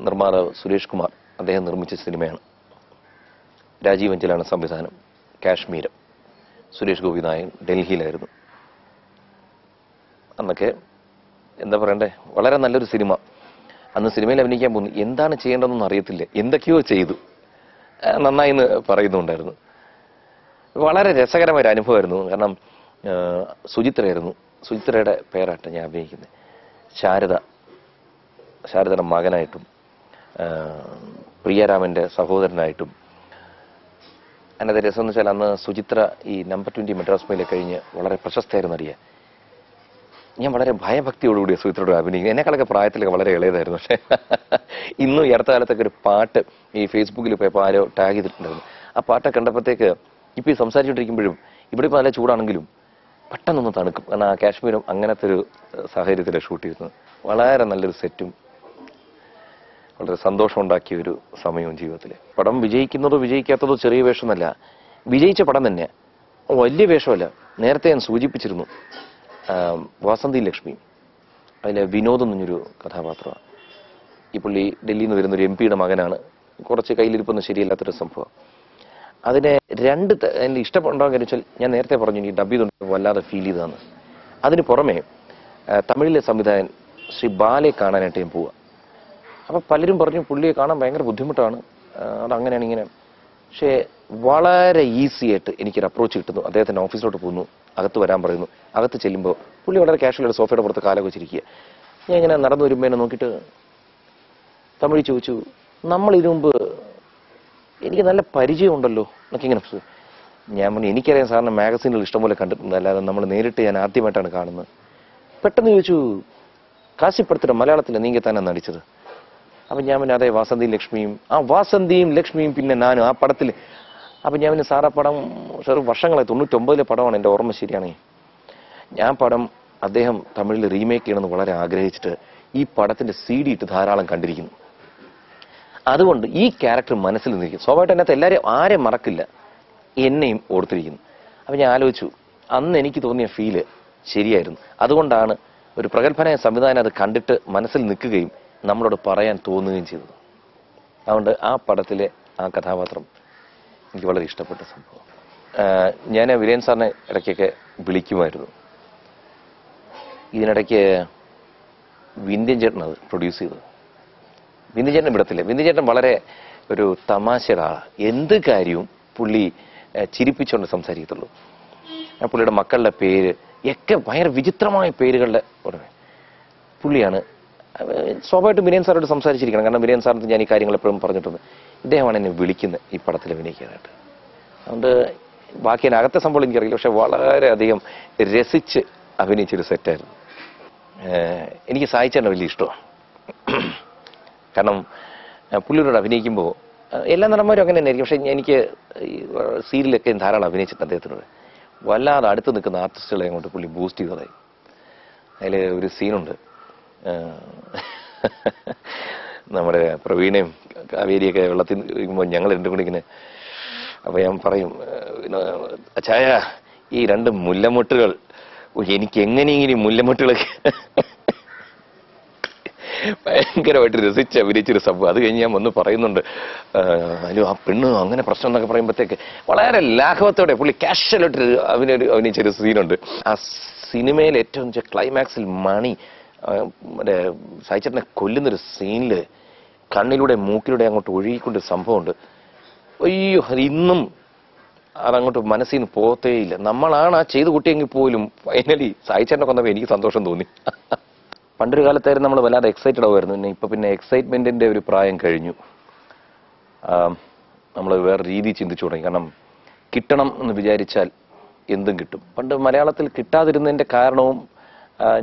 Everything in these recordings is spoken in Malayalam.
നിർമ്മാതാവ് സുരേഷ് കുമാർ അദ്ദേഹം നിർമ്മിച്ച സിനിമയാണ്. രാജീവ് അഞ്ചലാണ് സംവിധാനം. കാശ്മീരം. സുരേഷ് ഗോപി നായകൻ. ഡൽഹിയിലായിരുന്നു. അന്നൊക്കെ എന്താ പറയണ്ടേ, വളരെ നല്ലൊരു സിനിമ. അന്ന് സിനിമയിൽ അഭിനയിക്കാൻ പോകുന്നു. എന്താണ് ചെയ്യേണ്ടതെന്നൊന്നും അറിയത്തില്ല. എന്തൊക്കെയോ ചെയ്തു. നന്നായി എന്ന് പറയുന്നുണ്ടായിരുന്നു. വളരെ രസകരമായൊരു അനുഭവമായിരുന്നു. കാരണം സുചിത്രയായിരുന്നു. സുചിത്രയുടെ പേരായിട്ട് ഞാൻ അഭിനയിക്കുന്നത്. ശാരദയുടെ മകനായിട്ടും പ്രിയരാമന്റെ സഹോദരനായിട്ടും. അതിനകത്ത് രസം എന്ന് വെച്ചാൽ അന്ന് സുചിത്ര ഈ നമ്പർ 20 മദ്രാസ് മെയിലെ കഴിഞ്ഞ് വളരെ പ്രശസ്തയായിരുന്നു നടിയെ. ഞാൻ വളരെ ഭയഭക്തിയോടുകൂടി സുചിത്രയോട് അഭിനയിക്കും. എന്നെക്കാളൊക്കെ പ്രായത്തിലൊക്കെ വളരെ ഇളയതായിരുന്നു. പക്ഷേ ഇന്നും ഈ അടുത്ത കാലത്തൊക്കെ ഒരു പാട്ട് ഈ ഫേസ്ബുക്കിൽ പോയപ്പോൾ ആരോ ടാഗ് ചെയ്തിട്ടുണ്ടായിരുന്നു. ആ പാട്ട് കണ്ടപ്പോഴത്തേക്ക് ഇപ്പം ഈ സംസാരിച്ചുകൊണ്ടിരിക്കുമ്പോഴും ഇവിടെ ഇപ്പോൾ നല്ല ചൂടാണെങ്കിലും പെട്ടെന്നൊന്ന് തണുക്കും. കാരണം ആ കാശ്മീരും അങ്ങനത്തെ ഒരു സാഹചര്യത്തിൽ ഷൂട്ട് ചെയ്യുന്നത്. വളരെ നല്ലൊരു സെറ്റും വളരെ സന്തോഷം ഉണ്ടാക്കിയ ഒരു സമയവും ജീവിതത്തിൽ. പടം വിജയിക്കുന്നതോ വിജയിക്കാത്തതോ ചെറിയ വേഷമൊന്നല്ല, വിജയിച്ച പടം തന്നെ. വലിയ വേഷമല്ല. നേരത്തെ ഞാൻ സൂചിപ്പിച്ചിരുന്നു. വാസന്തി ലക്ഷ്മി, അതിലെ വിനോദ് എന്നൊരു കഥാപാത്രമാണ്. ഈ പുള്ളി ഡൽഹിയിൽ നിന്ന് വരുന്നൊരു MP യുടെ മകനാണ്. കുറച്ച് കയ്യിലിരിപ്പൊന്നും ശരിയല്ലാത്തൊരു സംഭവം. അതിനെ എൻ്റെ ഇഷ്ടപ്പെടാൻ കാര്യം വെച്ചാൽ ഞാൻ നേരത്തെ പറഞ്ഞു ഈ ഡബ് ചെയ്തുകൊണ്ട് വല്ലാതെ ഫീൽ ചെയ്തതാണ്. അതിന് പുറമെ തമിഴിലെ സംവിധായകൻ ശ്രീ ബാലെ കാണാനായിട്ട് ഞാൻ പോവുക. അപ്പം പലരും പറഞ്ഞു പുള്ളിയെ കാണാൻ ഭയങ്കര ബുദ്ധിമുട്ടാണ്, അതങ്ങനെയാണ് ഇങ്ങനെ. പക്ഷേ വളരെ ഈസി ആയിട്ട് എനിക്കൊരു അപ്രോച്ച് കിട്ടുന്നു. അദ്ദേഹത്തിൻ്റെ ഓഫീസിലോട്ട് പോകുന്നു, അകത്ത് വരാൻ പറയുന്നു. അകത്ത് ചെല്ലുമ്പോൾ പുള്ളി വളരെ കാഷ്വലായിട്ട് സോഫയുടെ പുറത്ത് കാലൊക്കെ വെച്ചിരിക്കുക. ഞാൻ ഇങ്ങനെ നടന്നു വരുമ്പോൾ എന്നെ നോക്കിയിട്ട് തമിഴ് ചോദിച്ചു, നമ്മൾ ഇതിനു മുമ്പ് എനിക്ക് നല്ല പരിചയമുണ്ടല്ലോ എന്നൊക്കെ ഇങ്ങനെ. ഞാൻ പറഞ്ഞു എനിക്കറിയാം സാറിന് മാഗസീനുകൾ ഇഷ്ടംപോലെ കണ്ടിട്ടുണ്ട്, അല്ലാതെ നമ്മൾ നേരിട്ട് ഞാൻ ആദ്യമായിട്ടാണ് കാണുന്നത്. പെട്ടെന്ന് ചോദിച്ചു, കാശിപ്പടത്തിൻ്റെ മലയാളത്തിൽ നീങ്ക തന്നെ നടിച്ചത്? അപ്പം ഞാൻ പിന്നെ അതെ വാസന്തിയും ലക്ഷ്മിയും പിന്നെ ഞാനും ആ പടത്തിൽ. അപ്പം ഞാൻ പിന്നെ സാറാ പടം സാർ വർഷങ്ങളായി 99 പടമാണ് എൻ്റെ ഓർമ്മ ശരിയാണെങ്കിൽ. ഞാൻ പടം അദ്ദേഹം തമിഴിൽ റീമേക്ക് ചെയ്യണമെന്ന് വളരെ ആഗ്രഹിച്ചിട്ട് ഈ പടത്തിൻ്റെ CD ഇട്ട് ധാരാളം കണ്ടിരിക്കുന്നു. അതുകൊണ്ട് ഈ ക്യാരക്ടർ മനസ്സിൽ നിന്നിരിക്കും. സ്വാഭാവികമായിട്ട് അതിനകത്ത് എല്ലാവരെയും ആരെയും മറക്കില്ല, എന്നെയും ഓർത്തിരിക്കുന്നു. അപ്പം ഞാൻ ആലോചിച്ചു, അന്ന് എനിക്ക് തോന്നിയ ഫീല് ശരിയായിരുന്നു. അതുകൊണ്ടാണ് ഒരു പ്രഗത്ഭനായ സംവിധാനം അത് കണ്ടിട്ട് മനസ്സിൽ നിൽക്കുകയും നമ്മളോട് പറയാൻ തോന്നുകയും ചെയ്തത്. അതുകൊണ്ട് ആ പടത്തിലെ ആ കഥാപാത്രം എനിക്ക് വളരെ ഇഷ്ടപ്പെട്ട സംഭവം. ഞാൻ വിരേൻ സാറിനെ ഇടയ്ക്കൊക്കെ വിളിക്കുമായിരുന്നു. ഇതിനിടയ്ക്ക് വിന്ധ്യൻ ചേട്ടൻ അത് പ്രൊഡ്യൂസ് ചെയ്തത്. വിന്ധ്യൻ ചേട്ടൻ വിടത്തില്ല. വിന്ധ്യൻ ചേട്ടൻ വളരെ ഒരു തമാശയുടെ ആളാണ്. എന്ത് കാര്യവും പുള്ളി ചിരിപ്പിച്ചുകൊണ്ട് സംസാരിക്കത്തുള്ളൂ. പുള്ളിയുടെ മക്കളുടെ പേര് ഒക്കെ ഭയങ്കര വിചിത്രമായ പേരുകളുടെ ഉടമ പുള്ളിയാണ്. സ്വാഭാവികമായിട്ടും വിനയൻ സാറോട് സംസാരിച്ചിരിക്കണം. കാരണം വിനയൻ സാറിന് ഞാൻ ഈ കാര്യങ്ങൾ എപ്പോഴും പറഞ്ഞിട്ടുണ്ട്. ഇദ്ദേഹമാണ് എന്നെ വിളിക്കുന്നത് ഈ പടത്തിൽ അഭിനയിക്കാനായിട്ട്. അതുകൊണ്ട് ബാക്കി അകത്തെ സംഭവം എനിക്കറിയില്ല, പക്ഷെ വളരെയധികം രസിച്ച് അഭിനയിച്ചൊരു സെറ്റായിരുന്നു. എനിക്ക് സായിച്ചേട്ടനെ വലിയ ഇഷ്ടമാണ്. കാരണം പുള്ളിയോട് അഭിനയിക്കുമ്പോൾ എല്ലാ നടന്മാരും അങ്ങനെ തന്നെ ആയിരിക്കും. പക്ഷെ എനിക്ക് സീരിയലൊക്കെ ധാരാളം അഭിനയിച്ചിട്ടുണ്ട് അദ്ദേഹത്തിനോട്. വല്ലാതെ അടുത്ത് നിൽക്കുന്ന ആർട്ടിസ്റ്റുകളെ അങ്ങോട്ട് പുള്ളി ബൂസ്റ്റ് ചെയ്തതായി. അതിൽ ഒരു സീനുണ്ട്, നമ്മുടെ പ്രവീണയും കാവേരിയൊക്കെ വെള്ളത്തിൽ ഇരിക്കുമ്പോൾ ഞങ്ങൾ രണ്ടും കൂടി ഇങ്ങനെ. അപ്പോൾ ഞാൻ പറയും, അച്ചായ ഈ 2 മുല്ലമൊട്ടുകൾ എനിക്ക് എങ്ങനെയെങ്കിലും മുല്ലമൊട്ടുകളൊക്കെ ഭയങ്കരമായിട്ട് രസിച്ച് അഭിനയിച്ചൊരു സംഭവം. അത് കഴിഞ്ഞ് ഞാൻ വന്ന് പറയുന്നുണ്ട്, അല്ലോ ആ പെണ്ണ് അങ്ങനെ പ്രശ്നം എന്നൊക്കെ പറയുമ്പോഴത്തേക്ക് വളരെ ലാഘവത്തോടെ പുള്ളി കാഷ്വലായിട്ട് അഭിനയിച്ചൊരു സീനുണ്ട്. ആ സിനിമയിൽ ഏറ്റവും ക്ലൈമാക്സിൽ മണി മറ്റേ സായിച്ചേട്ടനെ കൊല്ലുന്നൊരു സീനിൽ കണ്ണിലൂടെ മൂക്കിലൂടെ അങ്ങോട്ട് ഒഴുകിക്കൊണ്ടൊരു സംഭവമുണ്ട്. അയ്യോ, അത് ഇന്നും അതങ്ങോട്ട് മനസ്സിൽ നിന്ന് പോകത്തേയില്ല. നമ്മളാണ് ആ ചെയ്ത് കൂട്ടിയെങ്കിൽ പോലും ഫൈനലി സായിച്ചേട്ടനെ കൊന്നപ്പോൾ എനിക്ക് സന്തോഷം തോന്നി. പണ്ടൊരു കാലത്തായിരുന്നു നമ്മൾ വല്ലാതെ എക്സൈറ്റഡ് ആവുമായിരുന്നു. പിന്നെ എക്സൈറ്റ്മെന്റിന്റെ ഒരു പ്രായം കഴിഞ്ഞു. നമ്മൾ വേറെ രീതി ചിന്തിച്ചു തുടങ്ങി. കാരണം കിട്ടണം എന്ന് വിചാരിച്ചാൽ എന്തും കിട്ടും. പണ്ട് മലയാളത്തിൽ കിട്ടാതിരുന്നതിന്റെ കാരണവും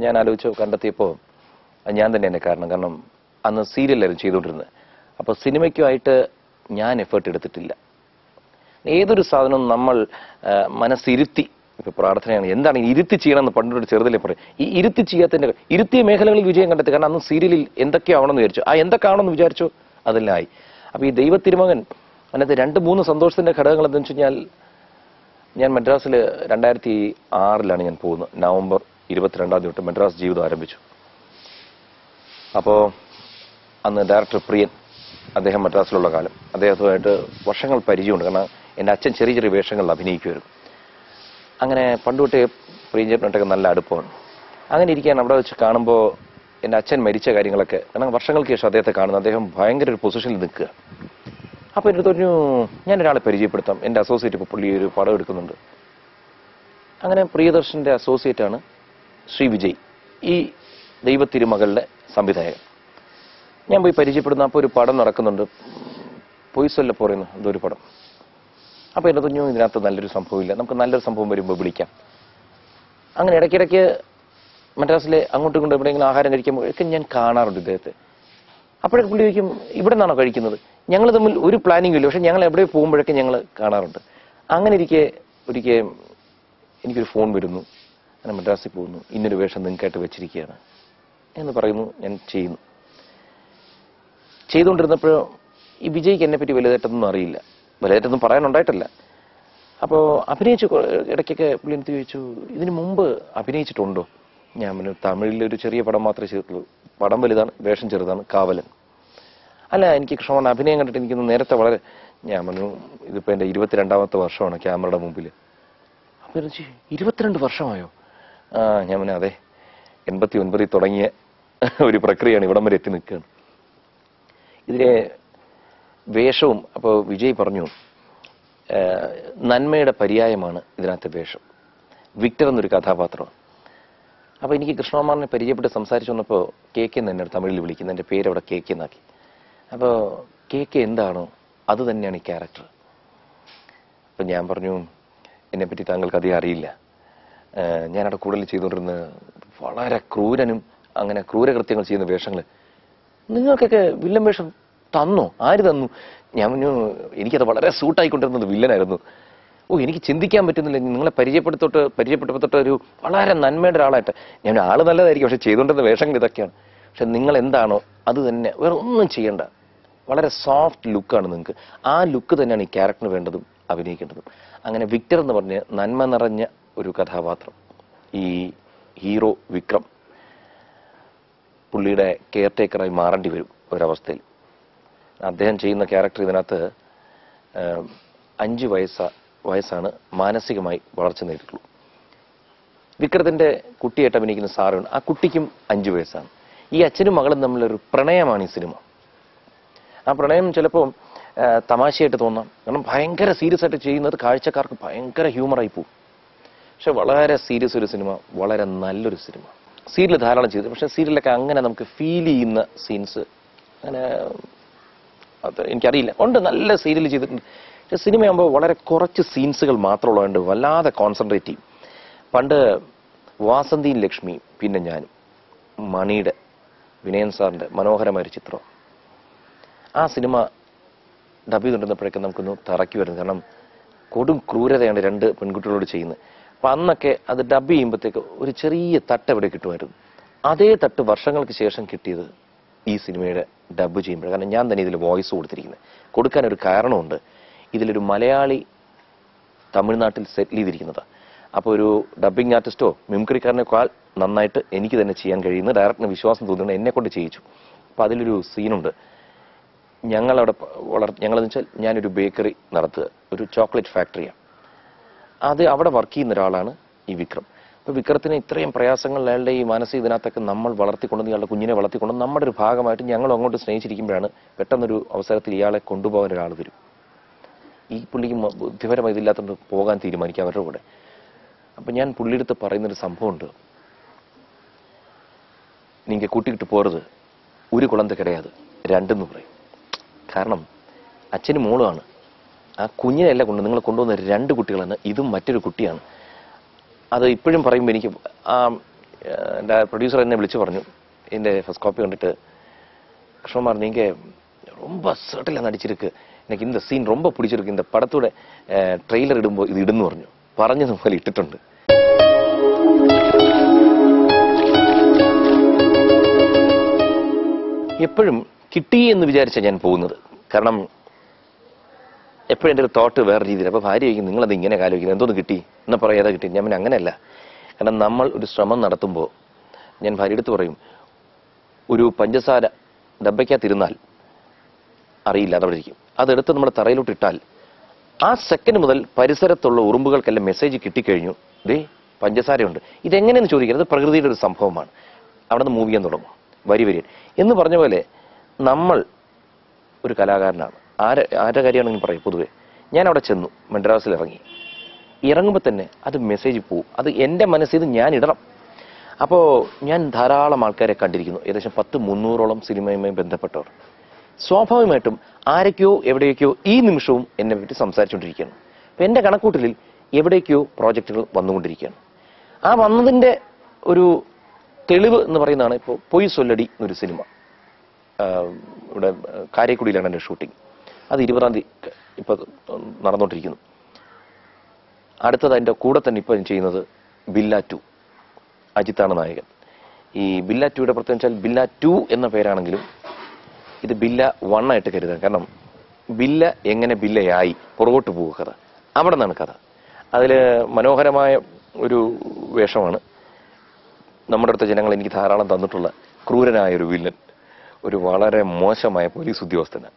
ഞാൻ കണ്ടെത്തിയപ്പോൾ ഞാൻ തന്നെ എൻ്റെ കാരണം. കാരണം അന്ന് സീരിയലായിരുന്നു ചെയ്തുകൊണ്ടിരുന്നത്. അപ്പോൾ സിനിമയ്ക്കുമായിട്ട് ഞാൻ എഫേർട്ട് എടുത്തിട്ടില്ല. ഏതൊരു സാധനവും നമ്മൾ മനസ്സിരുത്തി, ഇപ്പോൾ പ്രാർത്ഥനയാണ്, എന്താണ് ഇരുത്തി ചെയ്യണമെന്ന് പണ്ടൊരു ചെറുതിലെ പറയും. ഈ ഇരുത്തി ചെയ്യാത്തതിൻ്റെ ഇരുത്തിയ മേഖലകളിൽ വിജയം കണ്ടെത്തി. കാരണം അന്ന് സീരിയലിൽ എന്തൊക്കെയാവണമെന്ന് വിചാരിച്ചു, എന്തൊക്കെ ആവണമെന്ന് വിചാരിച്ചു അതെല്ലാം ആയി. അപ്പോൾ ഈ ദൈവത്തിരുമകൻ അതിനകത്ത് 2-3 സന്തോഷത്തിൻ്റെ ഘടകങ്ങൾ എന്താണെന്ന് വെച്ച് കഴിഞ്ഞാൽ, ഞാൻ മദ്രാസിൽ 2006 ഞാൻ പോകുന്നത്. നവംബർ 22 തൊട്ട് മദ്രാസ് ജീവിതം ആരംഭിച്ചു. അപ്പോൾ അന്ന് ഡയറക്ടർ പ്രിയൻ, അദ്ദേഹം മദ്രാസിലുള്ള കാലം, അദ്ദേഹത്തുമായിട്ട് വർഷങ്ങൾ പരിചയമുണ്ട്. കാരണം എൻ്റെ അച്ഛൻ ചെറിയ ചെറിയ വേഷങ്ങളിൽ അഭിനയിക്കുമായിരുന്നു. അങ്ങനെ പണ്ടുതൊട്ടേ പ്രിയൻ ചേട്ടനായിട്ടൊക്കെ നല്ല അടുപ്പമാണ്. അങ്ങനെ ഇരിക്കുകയാണ്. അവിടെ വെച്ച് കാണുമ്പോൾ എൻ്റെ അച്ഛൻ മരിച്ച കാര്യങ്ങളൊക്കെ, കാരണം വർഷങ്ങൾക്ക് ശേഷം അദ്ദേഹത്തെ കാണുന്നു. അദ്ദേഹം ഭയങ്കര ഒരു പൊസിഷനിൽ നിൽക്കുക. അപ്പോൾ എൻ്റെ അടുത്ത് പറഞ്ഞു, ഞാനൊരാളെ പരിചയപ്പെടുത്താം, എൻ്റെ അസോസിയേറ്റ് ഇപ്പോൾ പുള്ളി ഒരു പടം എടുക്കുന്നുണ്ട്. അങ്ങനെ പ്രിയദർശൻ്റെ അസോസിയേറ്റാണ് ശ്രീ വിജയ്, ഈ ദൈവത്തിരുമകളുടെ സംവിധായകൻ. ഞാൻ പോയി പരിചയപ്പെടുന്ന അപ്പോൾ ഒരു പടം നടക്കുന്നുണ്ട്, പൊയ്സൊല്ല പറയുന്നു എന്തോ ഒരു പടം. അപ്പോൾ എൻ്റെ പറഞ്ഞു, ഇതിനകത്ത് നല്ലൊരു സംഭവമില്ല, നമുക്ക് നല്ലൊരു സംഭവം വരുമ്പോൾ വിളിക്കാം. അങ്ങനെ ഇടയ്ക്കിടയ്ക്ക് മദ്രാസിലെ അങ്ങോട്ടും ഇങ്ങോട്ടും എവിടെയെങ്കിലും ആഹാരം കഴിക്കുമ്പോഴൊക്കെ ഞാൻ കാണാറുണ്ട് ഇദ്ദേഹത്തെ. അപ്പോഴൊക്കെ പുള്ളി ചോദിക്കും, ഇവിടെ നിന്നാണോ കഴിക്കുന്നത്? ഞങ്ങൾ തമ്മിൽ ഒരു പ്ലാനിങ്ങും ഇല്ല, പക്ഷെ ഞങ്ങൾ എവിടെ പോകുമ്പോഴൊക്കെ ഞങ്ങൾ കാണാറുണ്ട്. അങ്ങനെ ഒരിക്കൽ എനിക്കൊരു ഫോൺ വരുന്നു, അങ്ങനെ മദ്രാസിൽ പോകുന്നു, ഇന്നൊരു വേഷം നിങ്ങൾക്കായിട്ട് വെച്ചിരിക്കുകയാണ് എന്ന് പറയുന്നു. ഞാൻ ചെയ്തുകൊണ്ടിരുന്നപ്പോൾ ഈ വിജയ്ക്ക് എന്നെപ്പറ്റി വലുതായിട്ടൊന്നും അറിയില്ല, വലുതായിട്ടൊന്നും പറയാനുണ്ടായിട്ടില്ല. അപ്പോൾ അഭിനയിച്ചു ഇടയ്ക്കൊക്കെ പുള്ളി എനിക്ക് ചോദിച്ചു, ഇതിനു മുമ്പ് അഭിനയിച്ചിട്ടുണ്ടോ? ഞാൻ പറഞ്ഞു, തമിഴിലൊരു ചെറിയ പടം മാത്രമേ ചെയ്തിട്ടുള്ളൂ, പടം വലുതാണ്, വേഷം ചെറുതാണ്, കാവലൻ. അല്ല, എനിക്ക് കൃഷ്ണൻ അഭിനയം കണ്ടിട്ട് എനിക്കൊന്ന് നേരത്തെ വളരെ, ഞാൻ പറഞ്ഞു, ഇതിപ്പോൾ എൻ്റെ 22ാമത്തെ വർഷമാണ് ക്യാമറയുടെ മുമ്പിൽ. അപ്പോൾ 22 വർഷമായോ? ഞാൻ പറഞ്ഞു, അതെ, 89 തുടങ്ങിയ ഒരു പ്രക്രിയയാണ്, ഇവിടം വരെ എത്തി നിൽക്കുകയാണ്. ഇതിലെ വേഷവും, അപ്പോൾ വിജയ് പറഞ്ഞു, നന്മയുടെ പര്യായമാണ് ഇതിനകത്തെ വേഷം. വിക്ടർ എന്നൊരു കഥാപാത്രമാണ്. അപ്പോൾ എനിക്ക് കൃഷ്ണകുമാറിനെ പരിചയപ്പെട്ട് സംസാരിച്ചു വന്നപ്പോൾ കെ കെ എന്ന് തന്നെയാണ് തമിഴിൽ വിളിക്കുന്നത്, എൻ്റെ പേര് അവിടെ കെ കെ എന്നാക്കി. അപ്പോൾ കെ കെ എന്താണോ അത് തന്നെയാണ് ഈ ക്യാരക്ടർ. അപ്പം ഞാൻ പറഞ്ഞു, എന്നെപ്പറ്റി താങ്കൾക്ക് അധികം അറിയില്ല, ഞാനവിടെ കൂടുതൽ ചെയ്തുകൊണ്ടിരുന്ന വളരെ ക്രൂരനും അങ്ങനെ ക്രൂരകൃത്യങ്ങൾ ചെയ്യുന്ന വേഷങ്ങൾ. നിങ്ങൾക്കൊക്കെ വില്ലൻ വേഷം തന്നോ? ആര് തന്നു? ഞാൻ പറഞ്ഞു, എനിക്കത് വളരെ സൂട്ടായിക്കൊണ്ടിരുന്നത് വില്ലനായിരുന്നു. എനിക്ക് ചിന്തിക്കാൻ പറ്റുന്നില്ല, നിങ്ങളെ പരിചയപ്പെട്ടപ്പോൾ തൊട്ട് ഒരു വളരെ നന്മയുടെ ഒരാളായിട്ട്. ഞാൻ ആള് നല്ലതായിരിക്കും, പക്ഷെ ചെയ്തുകൊണ്ടിരുന്ന വേഷങ്ങൾ ഇതൊക്കെയാണ്. പക്ഷെ നിങ്ങൾ എന്താണോ അത് തന്നെ, വേറെ ഒന്നും ചെയ്യണ്ട, വളരെ സോഫ്റ്റ് ലുക്കാണ് നിങ്ങൾക്ക്. ആ ലുക്ക് തന്നെയാണ് ഈ ക്യാരക്ടറിന് വേണ്ടതും അഭിനയിക്കേണ്ടതും. അങ്ങനെ വിക്ടർ എന്ന് പറഞ്ഞ് നന്മ നിറഞ്ഞ ഒരു കഥാപാത്രം, ഈ ഹീറോ വിക്രം പുള്ളിയുടെ കെയർ ടേക്കറായി മാറേണ്ടി വരും ഒരവസ്ഥയിൽ. അദ്ദേഹം ചെയ്യുന്ന ക്യാരക്ടർ ഇതിനകത്ത് 5 വയസ്സാണ് മാനസികമായി വളർച്ച നേടിയിട്ടുള്ളൂ. വിക്രത്തിന്റെ കുട്ടിയായിട്ട് അഭിനയിക്കുന്ന സാറുണ്ട്, ആ കുട്ടിക്കും 5 വയസ്സാണ്. ഈ അച്ഛനും മകളും തമ്മിലൊരു പ്രണയമാണ് ഈ സിനിമ. ആ പ്രണയം ചിലപ്പോൾ തമാശയായിട്ട് തോന്നാം, കാരണം ഭയങ്കര സീരിയസ് ആയിട്ട് ചെയ്യുന്നത് കാഴ്ചക്കാർക്ക് ഭയങ്കര ഹ്യൂമറായി പോകും. പക്ഷെ വളരെ സീരിയസ് ഒരു സിനിമ, വളരെ നല്ലൊരു സിനിമ. സീരിയൽ ധാരാളം ചെയ്തു, പക്ഷെ സീരിയലൊക്കെ അങ്ങനെ നമുക്ക് ഫീൽ ചെയ്യുന്ന സീൻസ് അങ്ങനെ അത് എനിക്കറിയില്ല. ഉണ്ട്, നല്ല സീരിയൽ ചെയ്തിട്ടുണ്ട്. പക്ഷെ സിനിമയാകുമ്പോൾ വളരെ കുറച്ച് സീൻസുകൾ മാത്രമുള്ളതുകൊണ്ട് വല്ലാതെ കോൺസെൻട്രേറ്റ് ചെയ്യും. പണ്ട് വാസന്തിയും ലക്ഷ്മിയും പിന്നെ ഞാനും, മണിയുടെ, വിനയൻ സാറിൻ്റെ മനോഹരമായൊരു ചിത്രം, ആ സിനിമ ഡബ് ചെയ്തുകൊണ്ടിരുന്നപ്പോഴേക്കും നമുക്കൊന്ന് തറക്കി വരുന്നു. കാരണം കൊടും ക്രൂരതയാണ് 2 പെൺകുട്ടികളോട് ചെയ്യുന്നത്. അപ്പം അന്നൊക്കെ അത് ഡബ് ചെയ്യുമ്പോഴത്തേക്ക് ഒരു ചെറിയ തട്ട് എവിടെ കിട്ടുമായിരുന്നു. അതേ തട്ട് വർഷങ്ങൾക്ക് ശേഷം കിട്ടിയത് ഈ സിനിമയുടെ ഡബ് ചെയ്യുമ്പോൾ. കാരണം ഞാൻ തന്നെ ഇതിൽ വോയിസ് കൊടുത്തിരിക്കുന്നത്. കൊടുക്കാനൊരു കാരണമുണ്ട്. ഇതിലൊരു മലയാളി തമിഴ്നാട്ടിൽ സെറ്റിൽ ചെയ്തിരിക്കുന്നതാണ്. അപ്പോൾ ഒരു ഡബ്ബിംഗ് ആർട്ടിസ്റ്റോ മിമിക്രിക്കാരനേക്കാൾ നന്നായിട്ട് എനിക്ക് തന്നെ ചെയ്യാൻ കഴിയുന്ന ഡയറക്ടറിന് വിശ്വാസം തോന്നുന്നത് എന്നെ കൊണ്ട് ചെയ്യിച്ചു. അപ്പോൾ അതിലൊരു സീനുണ്ട്. ഞങ്ങളെന്ന് വെച്ചാൽ ഞാനൊരു ബേക്കറി നടത്തുക, ഒരു ചോക്ലേറ്റ് ഫാക്ടറിയാണ്. അവിടെ വർക്ക് ചെയ്യുന്ന ഒരാളാണ് ഈ വിക്രം. അപ്പോൾ വിക്രത്തിന് ഇത്രയും പ്രയാസങ്ങൾ അയാളുടെ ഈ മാനസിക ഇതിനകത്തൊക്കെ നമ്മൾ വളർത്തിക്കൊണ്ട്, ഇയാളുടെ കുഞ്ഞിനെ വളർത്തിക്കൊണ്ട് നമ്മുടെ ഒരു ഭാഗമായിട്ട് ഞങ്ങൾ അങ്ങോട്ട് സ്നേഹിച്ചിരിക്കുമ്പോഴാണ് പെട്ടെന്നൊരു അവസരത്തിൽ ഇയാളെ കൊണ്ടുപോകാൻ ഒരാൾ വരും. ഈ പുള്ളിക്ക് ബുദ്ധിപരമായി ഇതില്ലാത്തതുകൊണ്ട് പോകാൻ തീരുമാനിക്കുക അവരുടെ കൂടെ. അപ്പം ഞാൻ പുള്ളിയെടുത്ത് പറയുന്നൊരു സംഭവമുണ്ട്, നിങ്ങൾ കൂട്ടിക്കിട്ട് പോരുത്, ഒരു കുളന്ത കിടയാത്, 2 എന്ന് പറയും. കാരണം അച്ഛനും മോളുമാണ്, ആ കുഞ്ഞിനെയല്ല നിങ്ങൾ കൊണ്ടുവന്ന 2 കുട്ടികളാണ്, ഇതും മറ്റൊരു കുട്ടിയാണ്. അത് ഇപ്പോഴും പറയുമ്പോൾ എനിക്ക് എൻ്റെ പ്രൊഡ്യൂസർ എന്നെ വിളിച്ചു പറഞ്ഞു, എൻ്റെ ഫസ്റ്റ് കോപ്പി കണ്ടിട്ട്, കൃഷ്ണകുമാർ നിങ്ങൾ ரொம்ப സെർട്ടിലാണ് നടിച്ചിരിക്ക്, എനിക്ക് இந்த സീൻ ரொம்ப പിടിച്ചിരിക്കും, இந்த പടത്തോടെ ട്രെയിലർ ഇടുമ്പോൾ ഇത് ഇടുന്നു പറഞ്ഞതുപോലെ ഇട്ടിട്ടുണ്ട്. എപ്പോഴും കിട്ടി എന്ന് വിചാരിച്ചാണ് ഞാൻ പോകുന്നത്. കാരണം എപ്പോഴും എൻ്റെ ഒരു തോട്ട് വേറെ രീതിയിൽ. അപ്പോൾ ഭാര്യ ചോദിക്കും, നിങ്ങളത് ഇങ്ങനെ ആലോചിക്കുന്നത്, എന്തോന്ന് കിട്ടി എന്നാൽ പറയാതെ കിട്ടി. ഞാൻ പിന്നെ അങ്ങനെയല്ല. കാരണം നമ്മൾ ഒരു ശ്രമം നടത്തുമ്പോൾ ഞാൻ ഭാര്യ എടുത്ത് പറയും, ഒരു പഞ്ചസാര ഡബയ്ക്കകത്തിരുന്നാൽ അറിയില്ല, അതവിടെ ഇരിക്കും. അതെടുത്ത് നമ്മുടെ തറയിലോട്ട് ഇട്ടാൽ ആ സെക്കൻഡ് മുതൽ പരിസരത്തുള്ള ഉറുമ്പുകൾക്കെല്ലാം മെസ്സേജ് കിട്ടിക്കഴിഞ്ഞു, ദേ പഞ്ചസാരയുണ്ട്. ഇതെങ്ങനെയെന്ന് ചോദിക്കരുത്, പ്രകൃതിയുടെ ഒരു സംഭവമാണ്. അവിടെ നിന്ന് മൂവ് ചെയ്യാൻ തുടങ്ങും വരി വരി എന്ന് പറഞ്ഞ പോലെ. നമ്മൾ ഒരു കലാകാരനാണ്. ആരുടെ കാര്യമാണെങ്കിലും പറയും. പൊതുവെ ഞാൻ അവിടെ ചെന്നു, മദ്രാസിൽ ഇറങ്ങുമ്പോൾ തന്നെ അത് മെസ്സേജ് പോവും. അത് എൻ്റെ മനസ്സിൽ ഞാൻ ഇടണം. അപ്പോൾ ഞാൻ ധാരാളം ആൾക്കാരെ കണ്ടിരിക്കുന്നു, ഏകദേശം 300ഓളം സിനിമയുമായി ബന്ധപ്പെട്ടവർ. സ്വാഭാവികമായിട്ടും ആരൊക്കെയോ എവിടേക്കോ ഈ നിമിഷവും എന്നെ പറ്റി സംസാരിച്ചുകൊണ്ടിരിക്കുകയാണ്. അപ്പം എൻ്റെ കണക്കൂട്ടലിൽ എവിടേക്കോ പ്രോജക്റ്റുകൾ വന്നുകൊണ്ടിരിക്കുകയാണ്. ആ വന്നതിൻ്റെ ഒരു തെളിവ് എന്ന് പറയുന്നതാണ് ഇപ്പോൾ പൊയ് സൊല്ലടി എന്നൊരു സിനിമ. ഇവിടെ കാരക്കുടിയിലാണ് എൻ്റെ ഷൂട്ടിംഗ്. അത് 20-ാം തീയതി ഇപ്പോൾ നടന്നുകൊണ്ടിരിക്കുന്നു. അടുത്തത് അതിൻ്റെ കൂടെ തന്നെ ഇപ്പോൾ ചെയ്യുന്നത് ബില്ല 2. അജിത്താണ് നായകൻ. ഈ ബില്ല 2യുടെ പ്രത്യേകം വെച്ചാൽ ബില്ല 2 എന്ന പേരാണെങ്കിലും ഇത് ബില്ല 1 ആയിട്ട് കരുതാം. കാരണം ബില്ല എങ്ങനെ ബില്ലയായി പുറകോട്ട് പോകുക കഥ, അവിടെ നിന്നാണ് കഥ. അതിൽ മനോഹരമായ ഒരു വേഷമാണ് നമ്മുടെ അടുത്ത ജനങ്ങൾ എനിക്ക് ധാരാളം തന്നിട്ടുള്ള ക്രൂരനായ ഒരു വില്ലൻ, ഒരു വളരെ മോശമായ പോലീസ് ഉദ്യോഗസ്ഥന്.